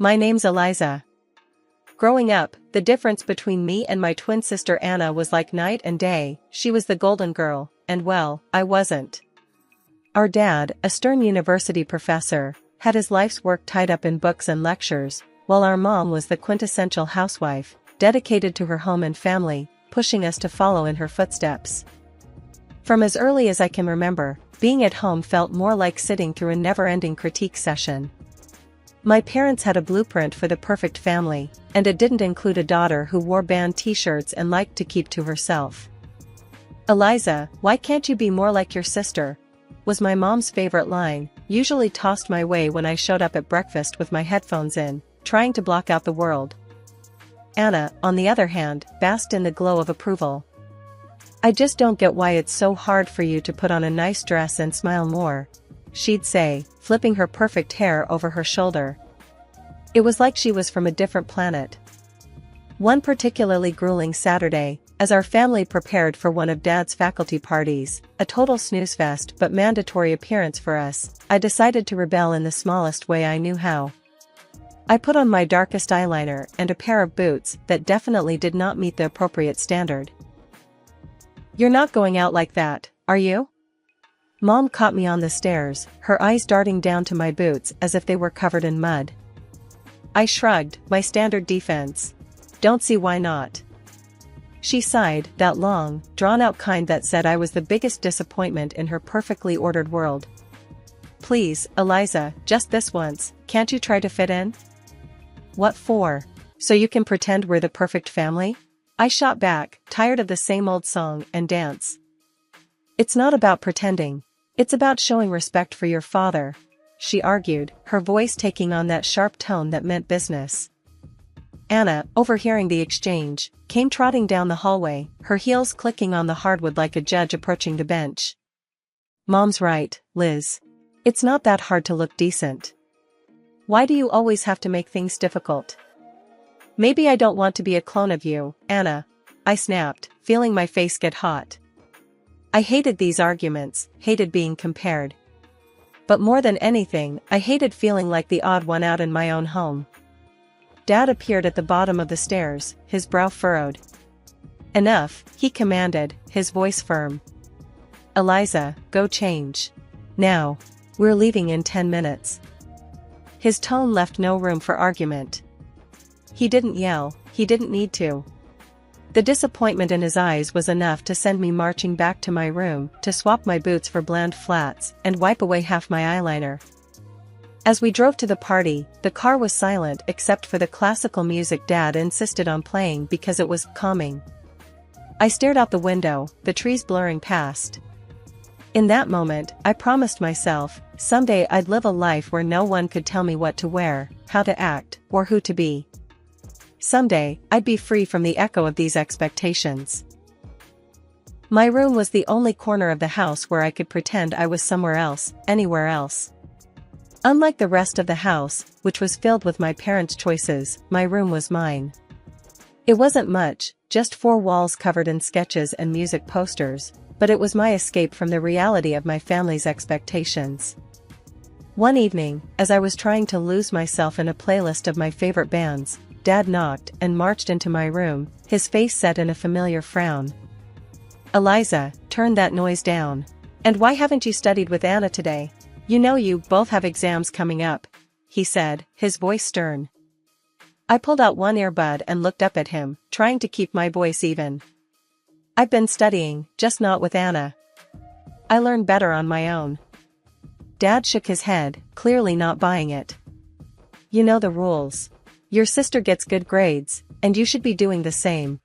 My name's Eliza. Growing up, the difference between me and my twin sister Anna was like night and day. She was the golden girl, and well, I wasn't. Our dad, a stern university professor, had his life's work tied up in books and lectures, while our mom was the quintessential housewife, dedicated to her home and family, pushing us to follow in her footsteps. From as early as I can remember, being at home felt more like sitting through a never-ending critique session. My parents had a blueprint for the perfect family, and it didn't include a daughter who wore band t-shirts and liked to keep to herself. "Eliza, why can't you be more like your sister?" was my mom's favorite line, usually tossed my way when I showed up at breakfast with my headphones in, trying to block out the world. Anna, on the other hand, basked in the glow of approval. "I just don't get why it's so hard for you to put on a nice dress and smile more," she'd say, flipping her perfect hair over her shoulder. It was like she was from a different planet. One particularly grueling Saturday, as our family prepared for one of Dad's faculty parties, a total snooze fest but mandatory appearance for us, I decided to rebel in the smallest way I knew how. I put on my darkest eyeliner and a pair of boots that definitely did not meet the appropriate standard. "You're not going out like that, are you?" Mom caught me on the stairs, her eyes darting down to my boots as if they were covered in mud. I shrugged, my standard defense. "Don't see why not." She sighed, that long, drawn-out kind that said I was the biggest disappointment in her perfectly ordered world. "Please, Eliza, just this once, can't you try to fit in?" "What for? So you can pretend we're the perfect family?" I shot back, tired of the same old song and dance. "It's not about pretending. It's about showing respect for your father," she argued, her voice taking on that sharp tone that meant business. Anna, overhearing the exchange, came trotting down the hallway, her heels clicking on the hardwood like a judge approaching the bench. "Mom's right, Liz. It's not that hard to look decent. Why do you always have to make things difficult?" "Maybe I don't want to be a clone of you, Anna," I snapped, feeling my face get hot. I hated these arguments, hated being compared. But more than anything, I hated feeling like the odd one out in my own home. Dad appeared at the bottom of the stairs, his brow furrowed. "Enough," he commanded, his voice firm. "Eliza, go change. Now. We're leaving in 10 minutes. His tone left no room for argument. He didn't yell, he didn't need to. The disappointment in his eyes was enough to send me marching back to my room to swap my boots for bland flats and wipe away half my eyeliner. As we drove to the party, the car was silent except for the classical music Dad insisted on playing because it was calming. I stared out the window, the trees blurring past. In that moment, I promised myself, someday I'd live a life where no one could tell me what to wear, how to act, or who to be. Someday, I'd be free from the echo of these expectations. My room was the only corner of the house where I could pretend I was somewhere else, anywhere else. Unlike the rest of the house, which was filled with my parents' choices, my room was mine. It wasn't much, just 4 walls covered in sketches and music posters, but it was my escape from the reality of my family's expectations. One evening, as I was trying to lose myself in a playlist of my favorite bands, Dad knocked and marched into my room, his face set in a familiar frown. "Eliza, turn that noise down. And why haven't you studied with Anna today? You know you both have exams coming up," he said, his voice stern. I pulled out one earbud and looked up at him, trying to keep my voice even. "I've been studying, just not with Anna. I learn better on my own." Dad shook his head, clearly not buying it. "You know the rules. Your sister gets good grades, and you should be doing the same.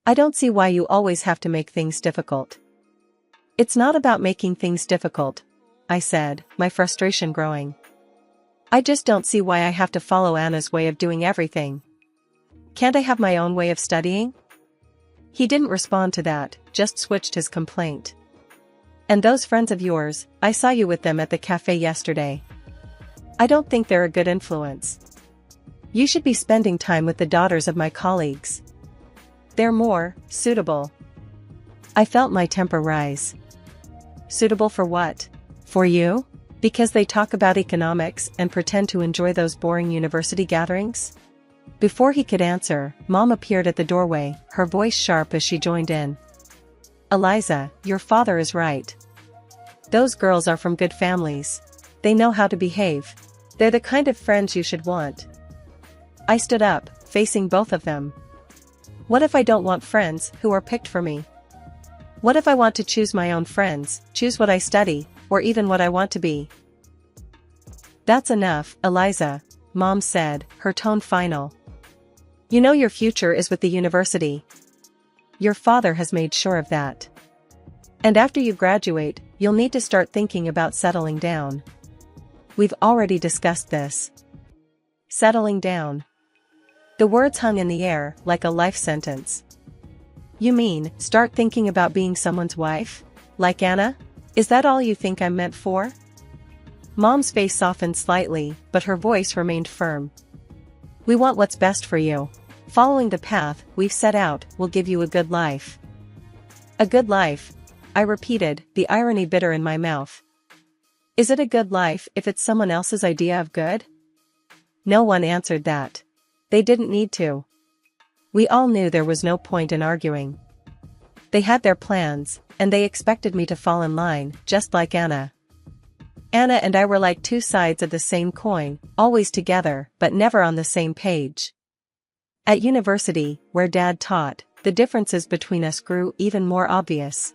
I don't see why you always have to make things difficult." "It's not about making things difficult," I said, my frustration growing. "I just don't see why I have to follow Anna's way of doing everything. Can't I have my own way of studying?" He didn't respond to that, just switched his complaint. "And those friends of yours, I saw you with them at the cafe yesterday. I don't think they're a good influence. You should be spending time with the daughters of my colleagues. They're more suitable." I felt my temper rise. "Suitable for what? For you?" Because they talk about economics and pretend to enjoy those boring university gatherings? Before he could answer, Mom appeared at the doorway, her voice sharp as she joined in. Eliza, your father is right. Those girls are from good families. They know how to behave. They're the kind of friends you should want. I stood up, facing both of them. What if I don't want friends who are picked for me? What if I want to choose my own friends, choose what I study, or even what I want to be? That's enough, Eliza, Mom said, her tone final. You know your future is with the university. Your father has made sure of that. And after you graduate, you'll need to start thinking about settling down. We've already discussed this. Settling down. The words hung in the air like a life sentence. You mean, start thinking about being someone's wife? Like Anna? Is that all you think I'm meant for? Mom's face softened slightly, but her voice remained firm. We want what's best for you. Following the path we've set out will give you a good life. A good life, I repeated, the irony bitter in my mouth. Is it a good life if it's someone else's idea of good? No one answered that. They didn't need to. We all knew there was no point in arguing. They had their plans, and they expected me to fall in line, just like Anna. Anna and I were like two sides of the same coin, always together, but never on the same page. At university, where Dad taught, the differences between us grew even more obvious.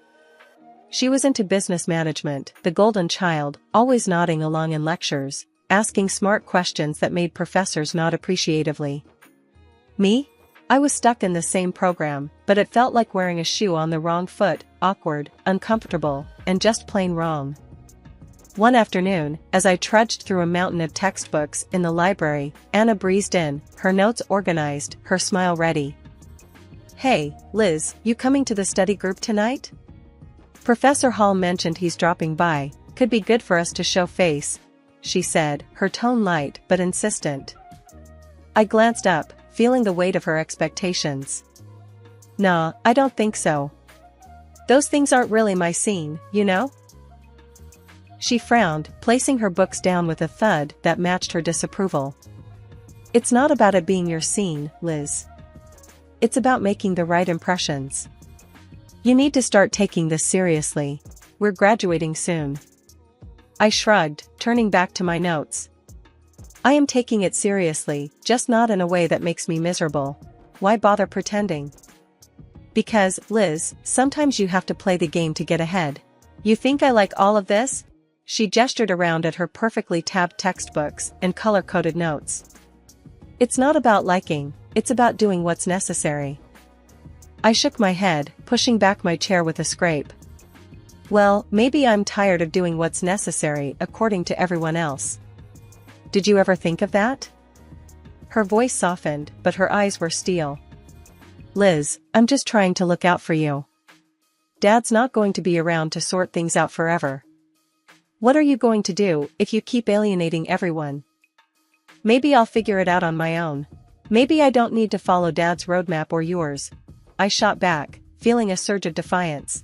She was into business management, the golden child, always nodding along in lectures, asking smart questions that made professors nod appreciatively. Me? I was stuck in the same program, but it felt like wearing a shoe on the wrong foot, awkward, uncomfortable, and just plain wrong. One afternoon, as I trudged through a mountain of textbooks in the library, Anna breezed in, her notes organized, her smile ready. Hey, Liz, you coming to the study group tonight? Professor Hall mentioned he's dropping by, could be good for us to show face, she said, her tone light but insistent. I glanced up, feeling the weight of her expectations. Nah, I don't think so. Those things aren't really my scene, you know? She frowned, placing her books down with a thud that matched her disapproval. It's not about it being your scene, Liz. It's about making the right impressions. You need to start taking this seriously. We're graduating soon. I shrugged, turning back to my notes. I am taking it seriously, just not in a way that makes me miserable. Why bother pretending? Because, Liz, sometimes you have to play the game to get ahead. You think I like all of this? She gestured around at her perfectly tabbed textbooks and color-coded notes. It's not about liking, it's about doing what's necessary. I shook my head, pushing back my chair with a scrape. Well, maybe I'm tired of doing what's necessary according to everyone else. Did you ever think of that? Her voice softened, but her eyes were steel. Liz, I'm just trying to look out for you. Dad's not going to be around to sort things out forever. What are you going to do if you keep alienating everyone? Maybe I'll figure it out on my own. Maybe I don't need to follow Dad's roadmap or yours. I shot back, feeling a surge of defiance.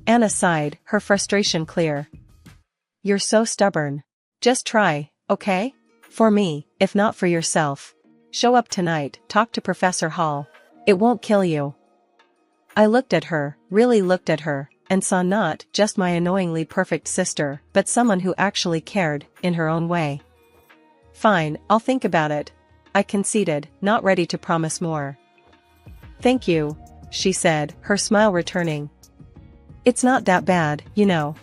Anna sighed, her frustration clear. You're so stubborn. Just try, okay? For me, if not for yourself. Show up tonight, talk to Professor Hall. It won't kill you. I looked at her, really looked at her, and saw not just my annoyingly perfect sister, but someone who actually cared, in her own way. Fine, I'll think about it, I conceded, not ready to promise more. Thank you, she said, her smile returning. It's not that bad, you know.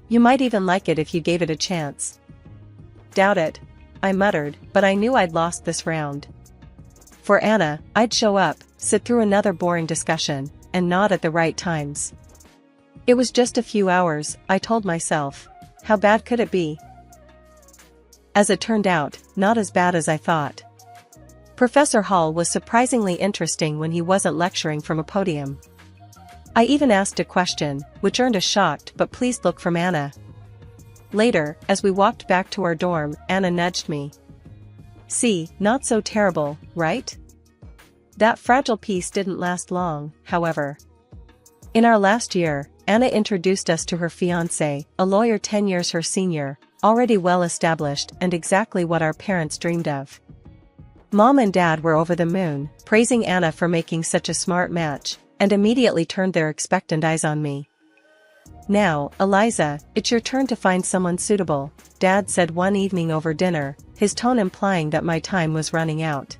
You might even like it if you gave it a chance. Doubt it, I muttered, but I knew I'd lost this round. For Anna, I'd show up, sit through another boring discussion, and nod at the right times. It was just a few hours, I told myself. How bad could it be? As it turned out, not as bad as I thought. Professor Hall was surprisingly interesting when he wasn't lecturing from a podium. I even asked a question, which earned a shocked but pleased look from Anna. Later, as we walked back to our dorm, Anna nudged me. See, not so terrible, right? That fragile piece didn't last long, however. In our last year, Anna introduced us to her fiancé, a lawyer 10 years her senior, already well established and exactly what our parents dreamed of. Mom and Dad were over the moon, praising Anna for making such a smart match, and immediately turned their expectant eyes on me. "Now, Eliza, it's your turn to find someone suitable," Dad said one evening over dinner, his tone implying that my time was running out.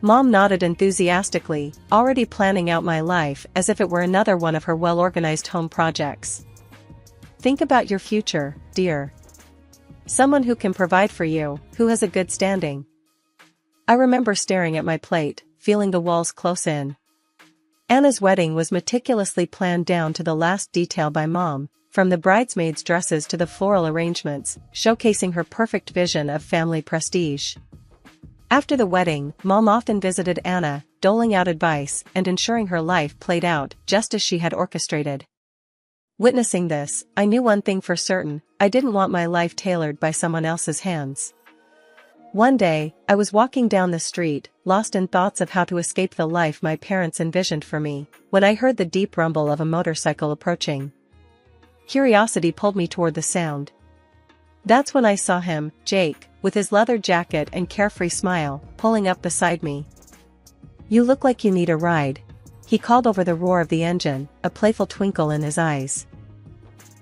Mom nodded enthusiastically, already planning out my life as if it were another one of her well-organized home projects. "Think about your future, dear. Someone who can provide for you, who has a good standing." I remember staring at my plate, feeling the walls close in. Anna's wedding was meticulously planned down to the last detail by Mom, from the bridesmaids' dresses to the floral arrangements, showcasing her perfect vision of family prestige. After the wedding, Mom often visited Anna, doling out advice and ensuring her life played out just as she had orchestrated. Witnessing this, I knew one thing for certain: I didn't want my life tailored by someone else's hands. One day, I was walking down the street, lost in thoughts of how to escape the life my parents envisioned for me, when I heard the deep rumble of a motorcycle approaching. Curiosity pulled me toward the sound. That's when I saw him, Jake, with his leather jacket and carefree smile, pulling up beside me. "You look like you need a ride," he called over the roar of the engine, a playful twinkle in his eyes.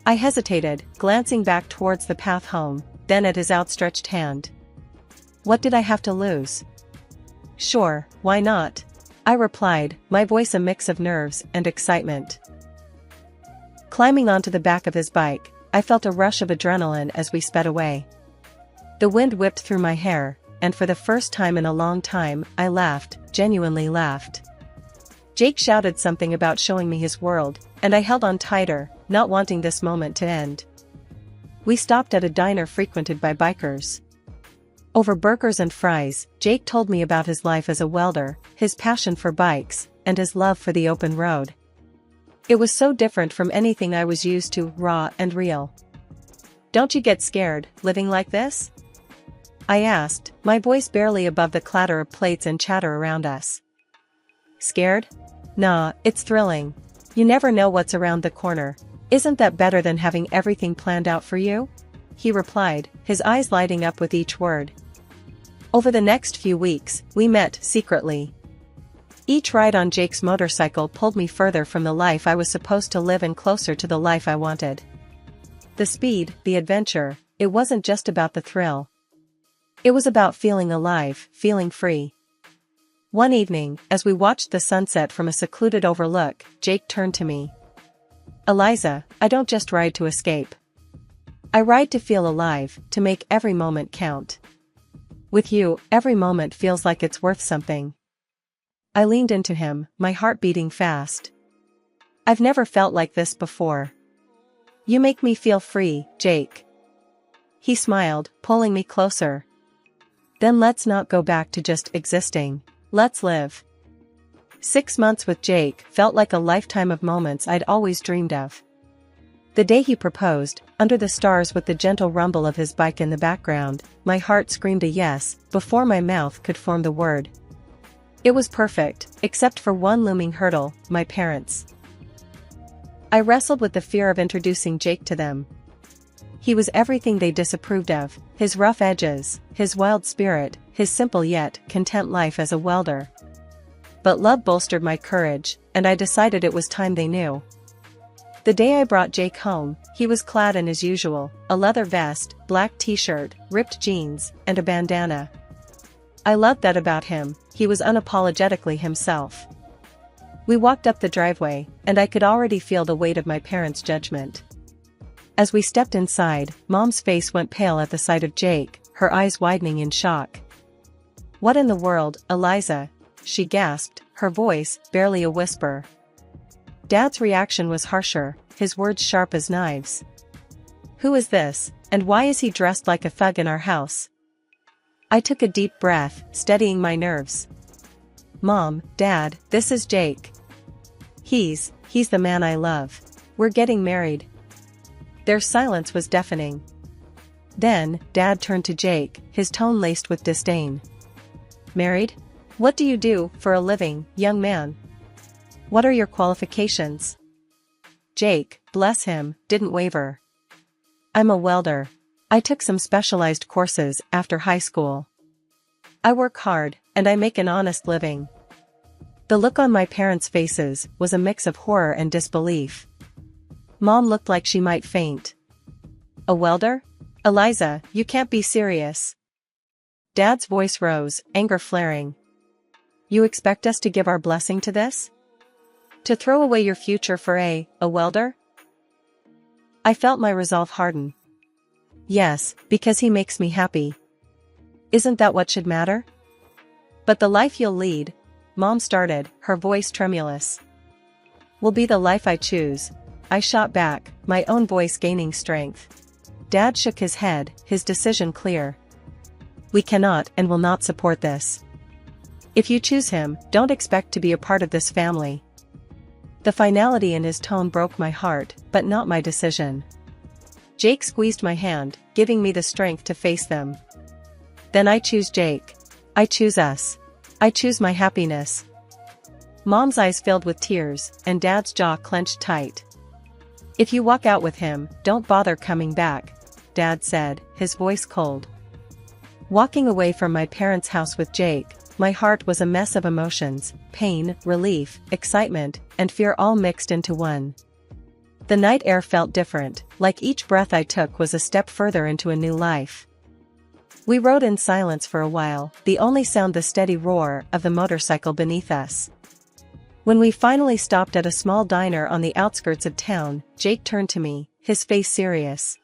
I hesitated, glancing back towards the path home, then at his outstretched hand. What did I have to lose? "Sure, why not?" I replied, my voice a mix of nerves and excitement. Climbing onto the back of his bike, I felt a rush of adrenaline as we sped away. The wind whipped through my hair, and for the first time in a long time, I laughed, genuinely laughed. Jake shouted something about showing me his world, and I held on tighter, not wanting this moment to end. We stopped at a diner frequented by bikers. Over burgers and fries, Jake told me about his life as a welder, his passion for bikes, and his love for the open road. It was so different from anything I was used to, raw and real. "Don't you get scared, living like this?" I asked, my voice barely above the clatter of plates and chatter around us. "Scared? Nah, it's thrilling. You never know what's around the corner. Isn't that better than having everything planned out for you?" he replied, his eyes lighting up with each word. Over the next few weeks, we met secretly. Each ride on Jake's motorcycle pulled me further from the life I was supposed to live and closer to the life I wanted. The speed, the adventure, it wasn't just about the thrill. It was about feeling alive, feeling free. One evening, as we watched the sunset from a secluded overlook, Jake turned to me. "Eliza, I don't just ride to escape. I ride to feel alive, to make every moment count. With you, every moment feels like it's worth something." I leaned into him, my heart beating fast. "I've never felt like this before. You make me feel free, Jake." He smiled, pulling me closer. "Then let's not go back to just existing. Let's live." 6 months with Jake felt like a lifetime of moments I'd always dreamed of. The day he proposed, under the stars with the gentle rumble of his bike in the background, my heart screamed a yes, before my mouth could form the word. It was perfect, except for one looming hurdle, my parents. I wrestled with the fear of introducing Jake to them. He was everything they disapproved of, his rough edges, his wild spirit, his simple yet content life as a welder. But love bolstered my courage, and I decided it was time they knew. The day I brought Jake home, he was clad in his usual, a leather vest, black t-shirt, ripped jeans, and a bandana. I loved that about him, he was unapologetically himself. We walked up the driveway, and I could already feel the weight of my parents' judgment. As we stepped inside, Mom's face went pale at the sight of Jake, her eyes widening in shock. "What in the world, Eliza?" she gasped, her voice barely a whisper. Dad's reaction was harsher, his words sharp as knives. "Who is this, and why is he dressed like a thug in our house?" I took a deep breath, steadying my nerves. "Mom, Dad, this is Jake. He's the man I love. We're getting married." Their silence was deafening. Then, Dad turned to Jake, his tone laced with disdain. "Married? What do you do for a living, young man? What are your qualifications?" Jake, bless him, didn't waver. I'm a welder. I took some specialized courses after high school. I work hard, and I make an honest living. The look on my parents' faces was a mix of horror and disbelief. Mom looked like she might faint. A welder? Eliza, you can't be serious. Dad's voice rose, anger flaring. You expect us to give our blessing to this? To throw away your future for a welder? I felt my resolve harden. Yes, because he makes me happy. Isn't that what should matter? But the life you'll lead, Mom started, her voice tremulous. Will be the life I choose, I shot back, my own voice gaining strength. Dad shook his head, his decision clear. We cannot and will not support this. If you choose him, don't expect to be a part of this family. The finality in his tone broke my heart, but not my decision. Jake squeezed my hand, giving me the strength to face them. Then I choose Jake. I choose us. I choose my happiness. Mom's eyes filled with tears, and Dad's jaw clenched tight. If you walk out with him, don't bother coming back, Dad said, his voice cold. Walking away from my parents' house with Jake, my heart was a mess of emotions, pain, relief, excitement, and fear all mixed into one. The night air felt different, like each breath I took was a step further into a new life. We rode in silence for a while, the only sound the steady roar of the motorcycle beneath us. When we finally stopped at a small diner on the outskirts of town, Jake turned to me, his face serious.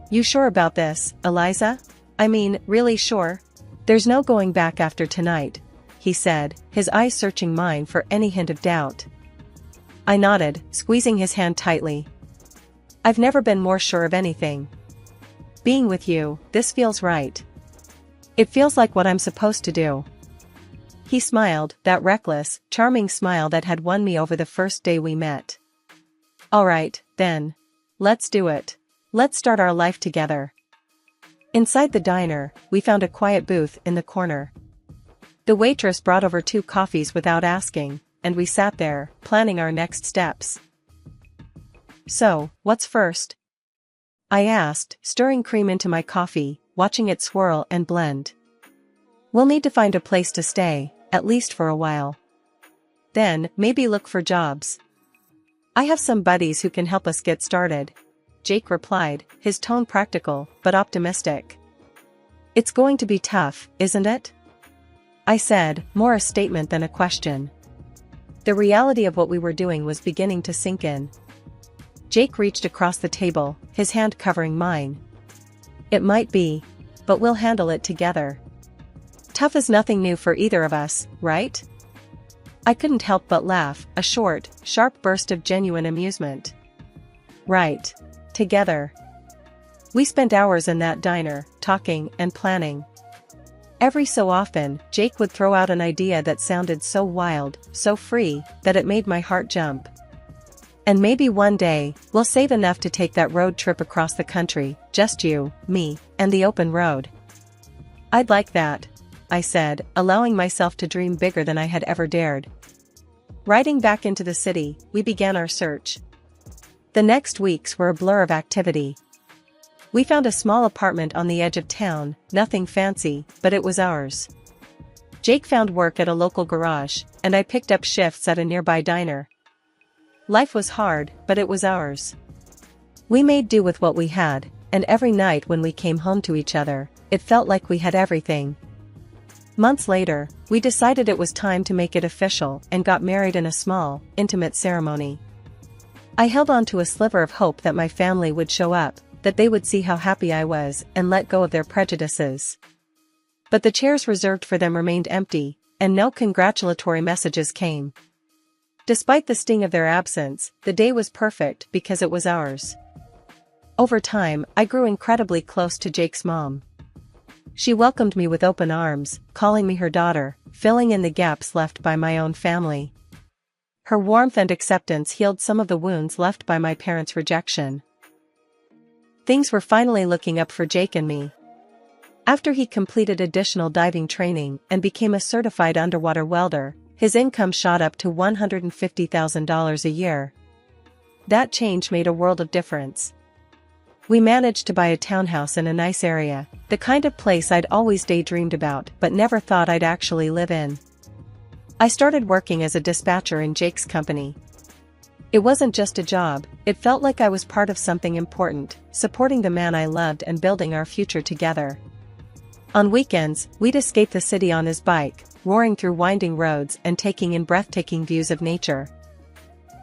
You sure about this, Eliza? I mean, really sure? There's no going back after tonight, he said, his eyes searching mine for any hint of doubt. I nodded, squeezing his hand tightly. I've never been more sure of anything. Being with you, this feels right. It feels like what I'm supposed to do. He smiled, that reckless, charming smile that had won me over the first day we met. All right, then. Let's do it. Let's start our life together. Inside the diner, we found a quiet booth in the corner. The waitress brought over 2 coffees without asking, and we sat there, planning our next steps. So, what's first? I asked, stirring cream into my coffee, watching it swirl and blend. We'll need to find a place to stay, at least for a while. Then, maybe look for jobs. I have some buddies who can help us get started, Jake replied, his tone practical, but optimistic. It's going to be tough, isn't it? I said, more a statement than a question. The reality of what we were doing was beginning to sink in. Jake reached across the table, his hand covering mine. It might be, but we'll handle it together. Tough is nothing new for either of us, right? I couldn't help but laugh, a short, sharp burst of genuine amusement. Right. Together. We spent hours in that diner, talking and planning. Every so often, Jake would throw out an idea that sounded so wild, so free, that it made my heart jump. And maybe one day, we'll save enough to take that road trip across the country, just you, me, and the open road. I'd like that, I said, allowing myself to dream bigger than I had ever dared. Riding back into the city, we began our search. The next weeks were a blur of activity. We found a small apartment on the edge of town, nothing fancy, but it was ours. Jake found work at a local garage, and I picked up shifts at a nearby diner. Life was hard, but it was ours. We made do with what we had, and every night when we came home to each other, it felt like we had everything. Months later, we decided it was time to make it official and got married in a small, intimate ceremony. I held on to a sliver of hope that my family would show up, that they would see how happy I was and let go of their prejudices. But the chairs reserved for them remained empty, and no congratulatory messages came. Despite the sting of their absence, the day was perfect because it was ours. Over time, I grew incredibly close to Jake's mom. She welcomed me with open arms, calling me her daughter, filling in the gaps left by my own family. Her warmth and acceptance healed some of the wounds left by my parents' rejection. Things were finally looking up for Jake and me. After he completed additional diving training and became a certified underwater welder, his income shot up to $150,000 a year. That change made a world of difference. We managed to buy a townhouse in a nice area, the kind of place I'd always daydreamed about but never thought I'd actually live in. I started working as a dispatcher in Jake's company. It wasn't just a job, it felt like I was part of something important, supporting the man I loved and building our future together. On weekends, we'd escape the city on his bike, roaring through winding roads and taking in breathtaking views of nature.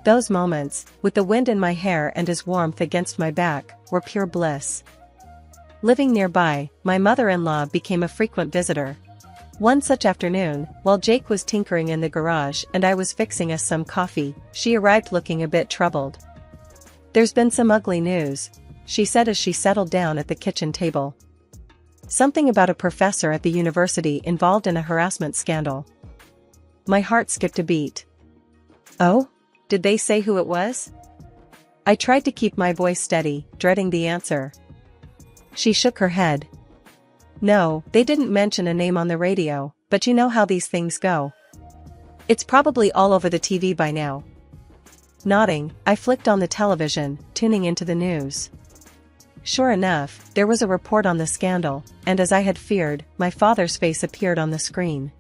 Those moments, with the wind in my hair and his warmth against my back, were pure bliss. Living nearby, my mother-in-law became a frequent visitor. One such afternoon, while Jake was tinkering in the garage and I was fixing us some coffee, she arrived looking a bit troubled. "There's been some ugly news," she said as she settled down at the kitchen table. "Something about a professor at the university involved in a harassment scandal." My heart skipped a beat. "Oh? Did they say who it was?" I tried to keep my voice steady, dreading the answer. She shook her head. "No, they didn't mention a name on the radio, but you know how these things go. It's probably all over the TV by now." Nodding, I flicked on the television, tuning into the news. Sure enough, there was a report on the scandal, and as I had feared, my father's face appeared on the screen.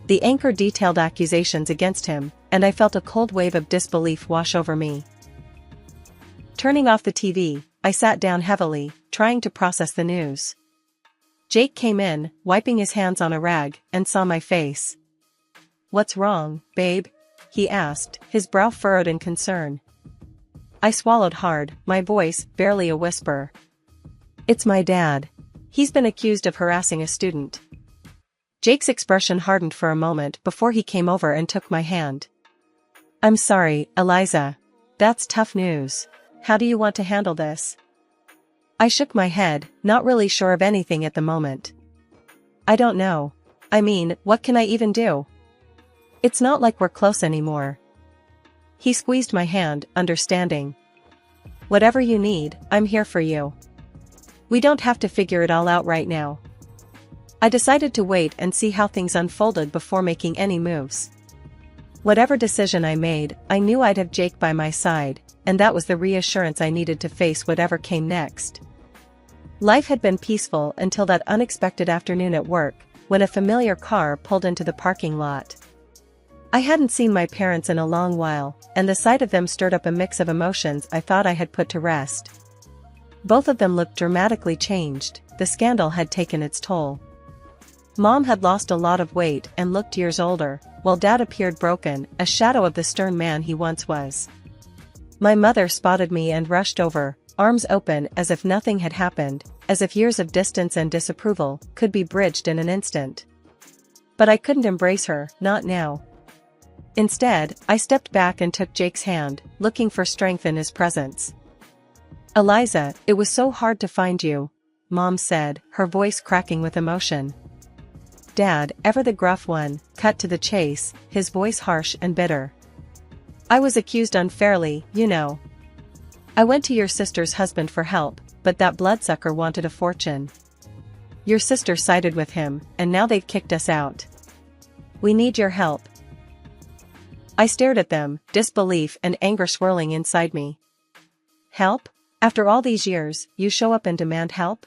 The anchor detailed accusations against him, and I felt a cold wave of disbelief wash over me. Turning off the TV, I sat down heavily, trying to process the news. Jake came in, wiping his hands on a rag, and saw my face. "What's wrong, babe?" he asked, his brow furrowed in concern. I swallowed hard, my voice barely a whisper. "It's my dad. He's been accused of harassing a student." Jake's expression hardened for a moment before he came over and took my hand. "I'm sorry, Eliza. That's tough news. How do you want to handle this?" I shook my head, not really sure of anything at the moment. "I don't know. I mean, what can I even do? It's not like we're close anymore." He squeezed my hand, understanding. "Whatever you need, I'm here for you. We don't have to figure it all out right now." I decided to wait and see how things unfolded before making any moves. Whatever decision I made, I knew I'd have Jake by my side, and that was the reassurance I needed to face whatever came next. Life had been peaceful until that unexpected afternoon at work, when a familiar car pulled into the parking lot. I hadn't seen my parents in a long while, and the sight of them stirred up a mix of emotions I thought I had put to rest. Both of them looked dramatically changed, the scandal had taken its toll. Mom had lost a lot of weight and looked years older, while Dad appeared broken, a shadow of the stern man he once was. My mother spotted me and rushed over, arms open as if nothing had happened, as if years of distance and disapproval could be bridged in an instant. But I couldn't embrace her, not now. Instead, I stepped back and took Jake's hand, looking for strength in his presence. "Eliza, it was so hard to find you," Mom said, her voice cracking with emotion. Dad, ever the gruff one, cut to the chase, his voice harsh and bitter. "I was accused unfairly, you know. I went to your sister's husband for help, but that bloodsucker wanted a fortune. Your sister sided with him, and now they've kicked us out. We need your help." I stared at them, disbelief and anger swirling inside me. "Help? After all these years, you show up and demand help?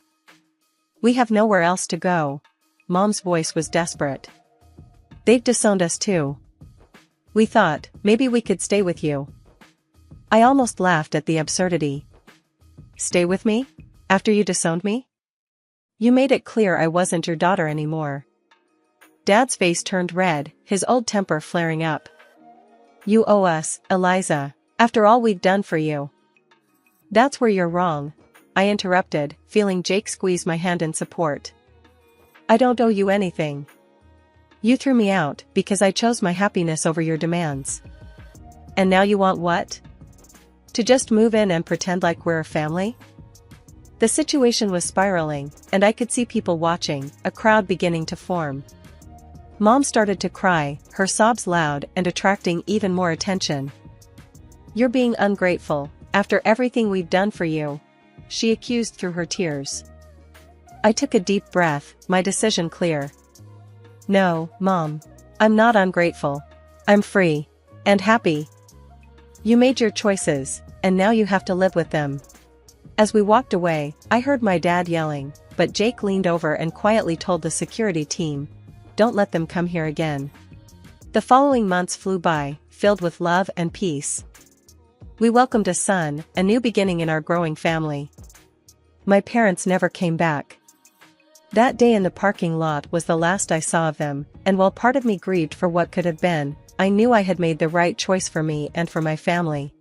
We have nowhere else to go." Mom's voice was desperate. "They've disowned us too. We thought, maybe we could stay with you." I almost laughed at the absurdity. "Stay with me? After you disowned me? You made it clear I wasn't your daughter anymore." Dad's face turned red, his old temper flaring up. "You owe us, Eliza, after all we've done for you." "That's where you're wrong," I interrupted, feeling Jake squeeze my hand in support. "I don't owe you anything. You threw me out because I chose my happiness over your demands. And now you want what? To just move in and pretend like we're a family?" The situation was spiraling, and I could see people watching, a crowd beginning to form. Mom started to cry, her sobs loud and attracting even more attention. "You're being ungrateful, after everything we've done for you," she accused through her tears. I took a deep breath, my decision clear. "No, Mom. I'm not ungrateful. I'm free. And happy. You made your choices, and now you have to live with them." As we walked away, I heard my dad yelling, but Jake leaned over and quietly told the security team, "Don't let them come here again." The following months flew by, filled with love and peace. We welcomed a son, a new beginning in our growing family. My parents never came back. That day in the parking lot was the last I saw of them, and while part of me grieved for what could have been, I knew I had made the right choice for me and for my family.